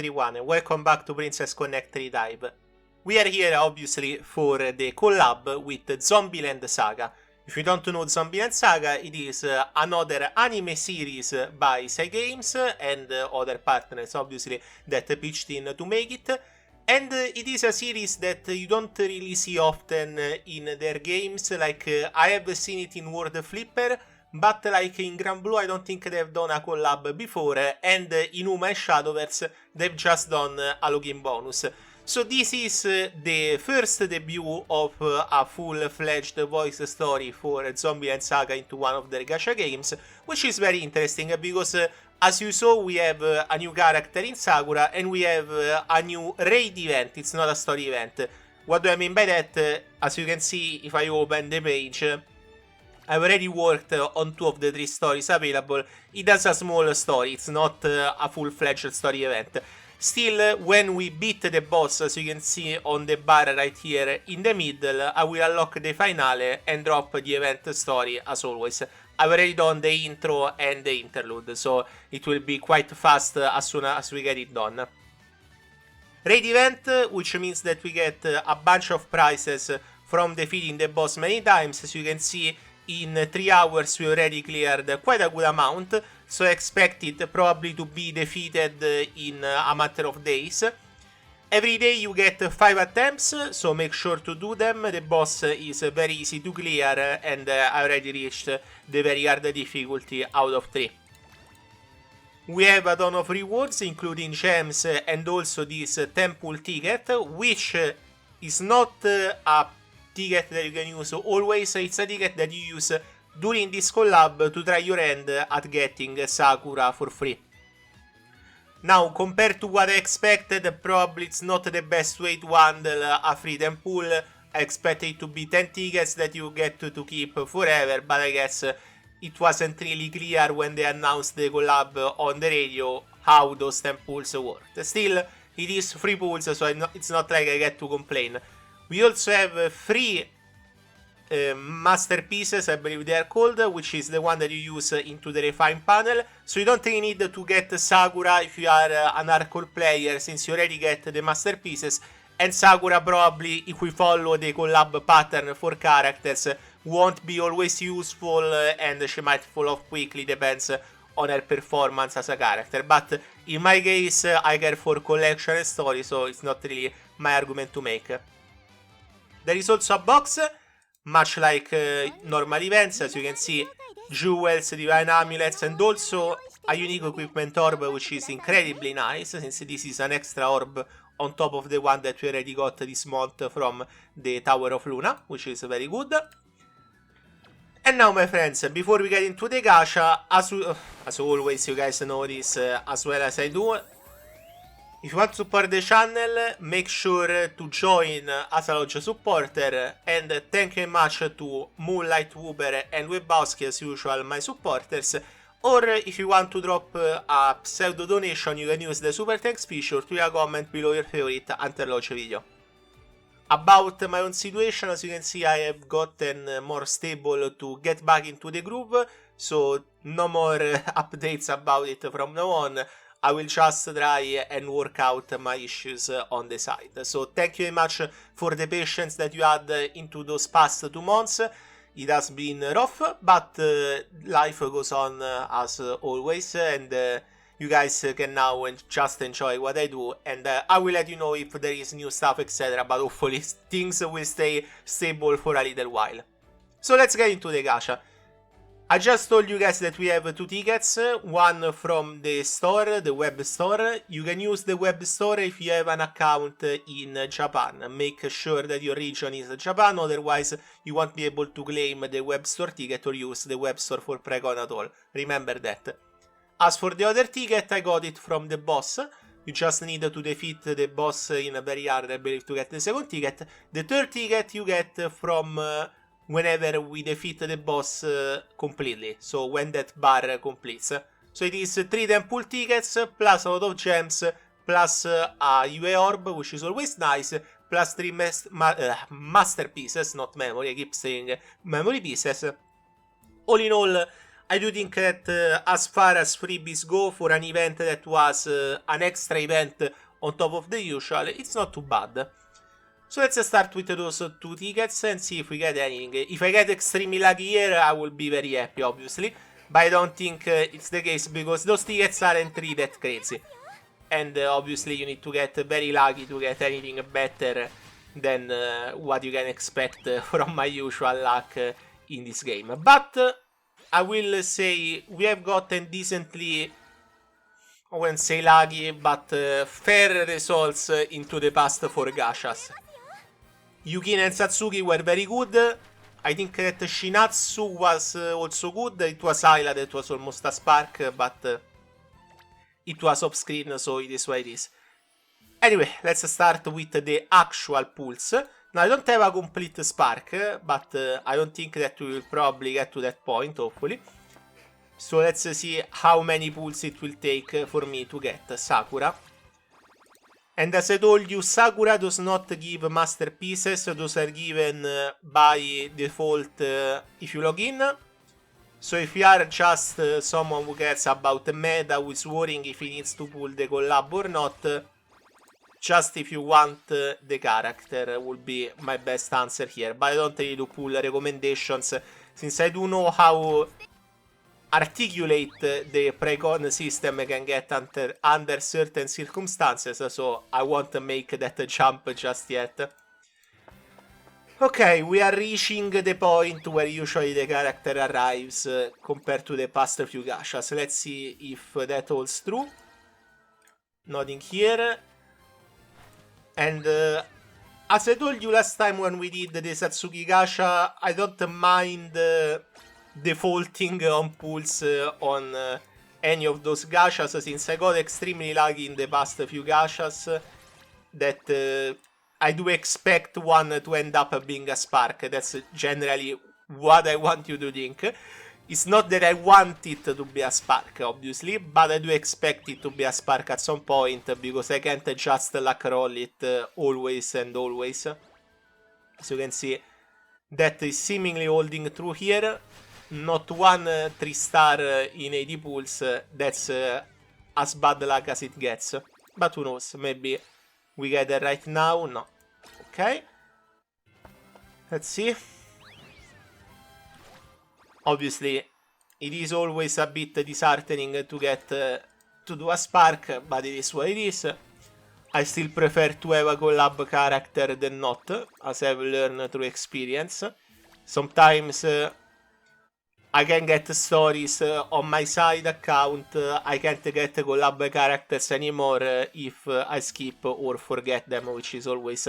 everyone, and welcome back to Princess Connect Dive. We are here obviously for the collab with Zombieland SAGA. If you don't know Zombieland SAGA, it is another anime series by Games and other partners obviously that pitched in to make it. And it is a series that you don't really see often in their games, like I have seen it in World Flipper, but like in Grand Blue I don't think they've done a collab before, and in Uma and Shadowverse they've just done a login bonus. So this is the first debut of a full-fledged voice story for Zombieland SAGA into one of their gacha games, which is very interesting because as you saw, we have a new character in Sakura and we have a new raid event. It's not a story event. What do I mean by that? As you can see, if I open the page, I've already worked on 2 of the 3 stories available. It has a small story, it's not a full-fledged story event. Still, when we beat the boss, as you can see on the bar right here in the middle, I will unlock the finale and drop the event story as always. I've already done the intro and the interlude, so it will be quite fast as soon as we get it done. Raid event, which means that we get a bunch of prizes from defeating the boss many times. As you can see, in 3 hours we already cleared quite a good amount, so I expect it probably to be defeated in a matter of days. Every day you get 5 attempts, so make sure to do them. The boss is very easy to clear, and I already reached the very hard difficulty out of 3. We have a ton of rewards, including gems and also this temple ticket, which is not a ticket that you can use always. It's a ticket that you use during this collab to try your hand at getting Sakura for free. Now, compared to what I expected, probably it's not the best way to handle a free temple. I expected it to be 10 tickets that you get to keep forever, but I guess it wasn't really clear when they announced the collab on the radio how those 10 pools worked. Still, it is free pools, so it's not like I get to complain. We also have 3 masterpieces, I believe they are called, which is the one that you use into the refine panel. So you don't really need to get Sakura if you are an hardcore player, since you already get the masterpieces. And Sakura probably, if we follow the collab pattern for characters, won't be always useful and she might fall off quickly, depends on her performance as a character. But in my case, I care for collection and story, so it's not really my argument to make. There is also a box, much like normal events. As you can see, jewels, divine amulets, and also a unique equipment orb, which is incredibly nice, since this is an extra orb on top of the one that we already got this month from the Tower of Luna, which is very good. And now, my friends, before we get into the gacha, as always, you guys know this as well as I do. If you want to support the channel, make sure to join as a Lodge supporter, and thank you very much to Moonlight, Wooper and Webowski as usual, my supporters. Or if you want to drop a pseudo donation, you can use the super thanks feature to a comment below your favorite Hunter Lodge video. About my own situation, as you can see, I have gotten more stable to get back into the groove, so no more updates about it from now on. I will just try and work out my issues on the side. So thank you very much for the patience that you had into those past 2 months. It has been rough, but life goes on as always, and you guys can now just enjoy what I do, and I will let you know if there is new stuff, etc. But hopefully things will stay stable for a little while. So let's get into the gacha. I just told you guys that we have 2 tickets, one from the store, the web store. You can use the web store if you have an account in Japan. Make sure that your region is Japan, otherwise you won't be able to claim the web store ticket or use the web store for Priconne at all. Remember that. As for the other ticket, I got it from the boss. You just need to defeat the boss in a very hard, I believe, to get the second ticket. The third ticket you get from whenever we defeat the boss completely, so when that bar completes. So it is 3 temple tickets, plus a lot of gems, plus a UA orb, which is always nice, plus 3 masterpieces, not memory, I keep saying memory pieces. All in all, I do think that as far as freebies go, for an event that was an extra event on top of the usual, it's not too bad. So let's start with those 2 tickets and see if we get anything. If I get extremely lucky here, I will be very happy, obviously. But I don't think it's the case, because those tickets aren't really that crazy. And obviously you need to get very lucky to get anything better than what you can expect from my usual luck in this game. But I will say we have gotten decently, I wouldn't say lucky, but fair results into the past 4 gachas. Yukin and Satsuki were very good. I think that Shinatsu was also good. It was Ayla that was almost a spark, but it was off screen, so it is what it is. Anyway, let's start with the actual pulse. Now, I don't have a complete spark, but I don't think that we will probably get to that point, hopefully. So let's see how many pulls it will take for me to get Sakura. And as I told you, Sakura does not give masterpieces. Those are given by default if you log in. So if you are just someone who cares about the meta, who is worrying if he needs to pull the collab or not, just if you want the character would be my best answer here. But I don't really do pull recommendations, since I do know how articulate the Priconne system can get under certain circumstances, so I won't make that jump just yet. Okay, we are reaching the point where usually the character arrives compared to the past few gachas. Let's see if that holds true. Nothing here. And as I told you last time when we did the Satsuki gacha, I don't mind defaulting on pulls on any of those gachas, since I got extremely lucky in the past few gachas that I do expect one to end up being a spark. That's generally what I want you to think. It's not that I want it to be a spark, obviously, but I do expect it to be a spark at some point, because I can't just luck roll it always and always. As you can see, that is seemingly holding true here. Not one 3-star in 80 pulls, that's as bad luck as it gets. But who knows, maybe we get it right now. No. Okay. Let's see. Obviously, it is always a bit disheartening to get to do a spark, but it is what it is. I still prefer to have a collab character than not, as I've learned through experience. Sometimes I can get stories on my side account, I can't get collab characters anymore if I skip or forget them, which is always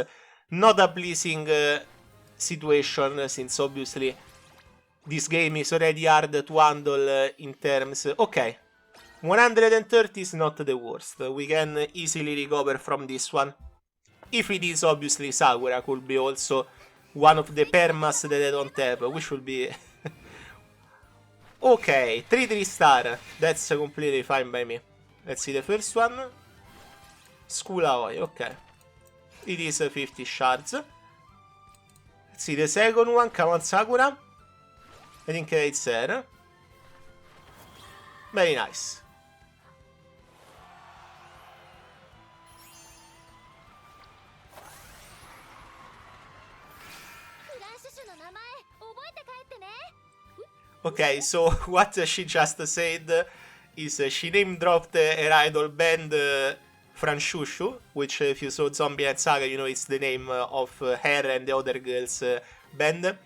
not a pleasing situation, since obviously this game is already hard to handle in terms... Okay, 130 is not the worst, we can easily recover from this one. If it is obviously Sakura, could be also one of the permas that I don't have, which would be... Okay, 3-3-star, that's completely fine by me. Let's see the first one. School Aoi, okay. It is 50 shards. Let's see the second one, come on Sakura. I think it's there. Very nice. Okay, so what she just said is she name dropped her idol band Franshushu, which if you saw Zombieland SAGA, you know it's the name of her and the other girls' band.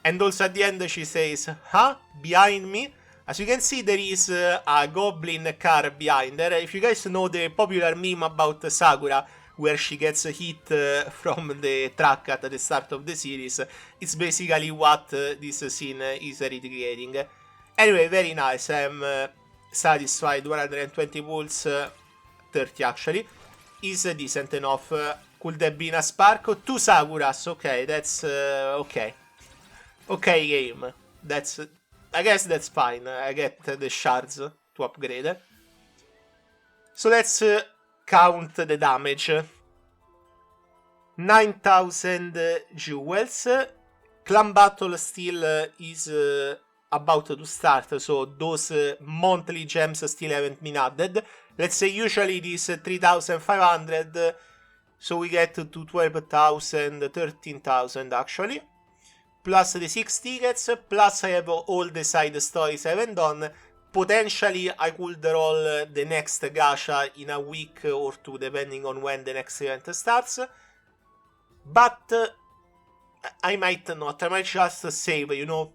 And also at the end she says, huh? Behind me? As you can see, there is a goblin car behind her. If you guys know the popular meme about Sakura, where she gets hit from the truck at the start of the series, it's basically what this scene is recreating. Anyway, very nice. I'm satisfied. 120 pulls, 30 actually, is decent enough. Could have been a spark. 2 Sakuras, okay, that's okay. Okay game, that's... I guess that's fine, I get the shards to upgrade. So let's count the damage. 9,000 jewels. Clan Battle still is about to start, so those monthly gems still haven't been added. Let's say usually it is 3,500, so we get to 12,000, 13,000 actually. Plus the 6 tickets, plus I have all the side stories I haven't done. Potentially I could roll the next gacha in a week or two, depending on when the next event starts. But I might not, I might just save, you know,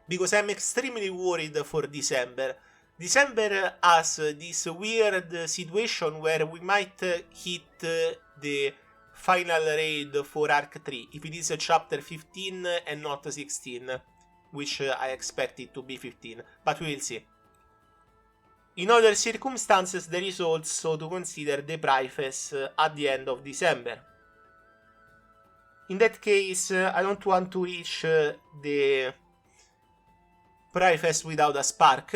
because I'm extremely worried for December. December has this weird situation where we might hit the final raid for Arc 3, if it is chapter 15 and not 16, which I expect it to be 15, but we will see. In other circumstances, there is also to consider the Price at the end of December. In that case, I don't want to reach the Price without a spark,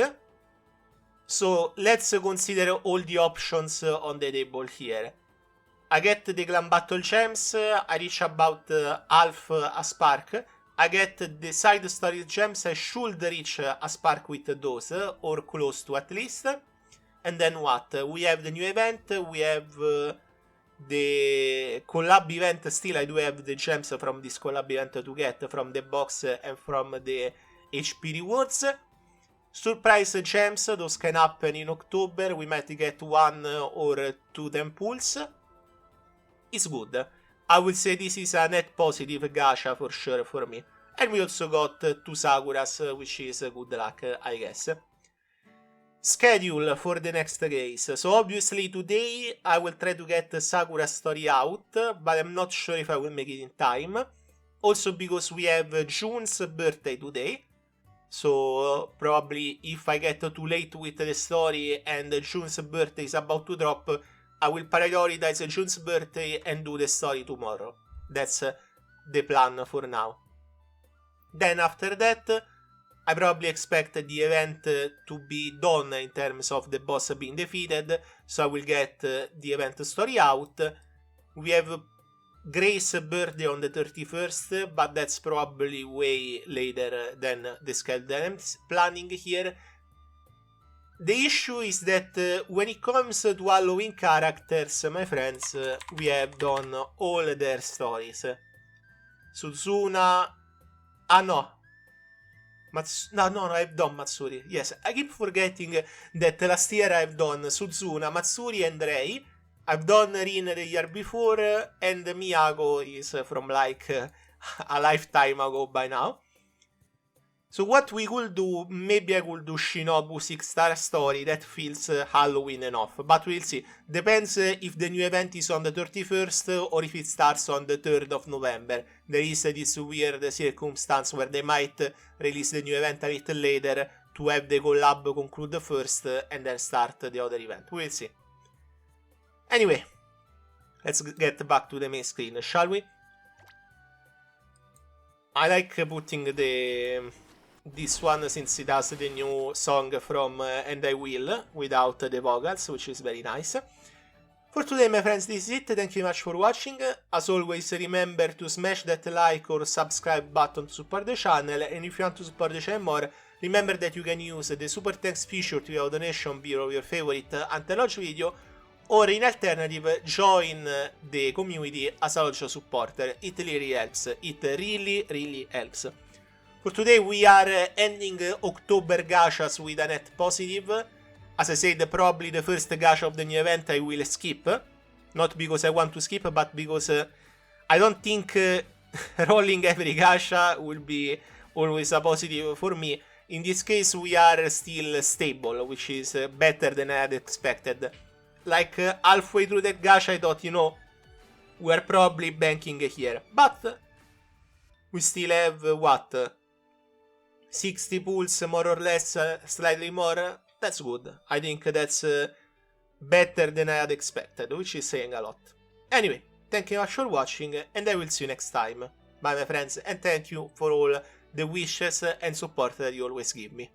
so let's consider all the options on the table here. I get the Clan Battle Gems, I reach about half a spark. I get the side story gems, I should reach a spark with those, or close to at least. And then what? We have the new event, we have the collab event still. I do have the gems from this collab event to get from the box and from the HP rewards. Surprise gems, those can happen in October, we might get 1 or 2 temples. It's good. I would say this is a net positive gacha for sure for me. And we also got 2 Sakuras, which is good luck, I guess. Schedule for the next case. So obviously today I will try to get Sakura story out, but I'm not sure if I will make it in time. Also because we have June's birthday today. So probably if I get too late with the story and June's birthday is about to drop, I will prioritize June's birthday and do the story tomorrow. That's the plan for now. Then after that, I probably expect the event to be done in terms of the boss being defeated, so I will get the event story out. We have Grace's birthday on the 31st, but that's probably way later than the schedule I'm planning here. The issue is that when it comes to Halloween characters, my friends, we have done all their stories. Suzuna... no, I've done Matsuri. Yes, I keep forgetting that last year I've done Suzuna, Matsuri and Rei. I've done Rin the year before, and Miyako is from like a lifetime ago by now. So what we could do, maybe I could do Shinobu 6-star story, that feels Halloween enough, but we'll see. Depends if the new event is on the 31st or if it starts on the 3rd of November. There is this weird circumstance where they might release the new event a little later to have the collab conclude first and then start the other event. We'll see. Anyway, let's get back to the main screen, shall we? I like putting this one since it has the new song from And I Will without the vocals, which is very nice. For today, my friends, this is it. Thank you very much for watching. As always, remember to smash that like or subscribe button to support the channel, and if you want to support the channel more, remember that you can use the super thanks feature to your donation below your favorite anti-lodge video, or in alternative, join the community as a lodge supporter. It really helps. It really helps. For today we are ending October gachas with a net positive. As I said, probably the first gacha of the new event I will skip. Not because I want to skip, but because I don't think rolling every gacha will be always a positive for me. In this case we are still stable, which is better than I had expected. Like halfway through that gacha I thought, you know, we are probably banking here. But we still have, what? 60 pulls, more or less, slightly more. That's good. I think that's better than I had expected, which is saying a lot. Anyway, thank you much for watching, and I will see you next time. Bye, my friends, and thank you for all the wishes and support that you always give me.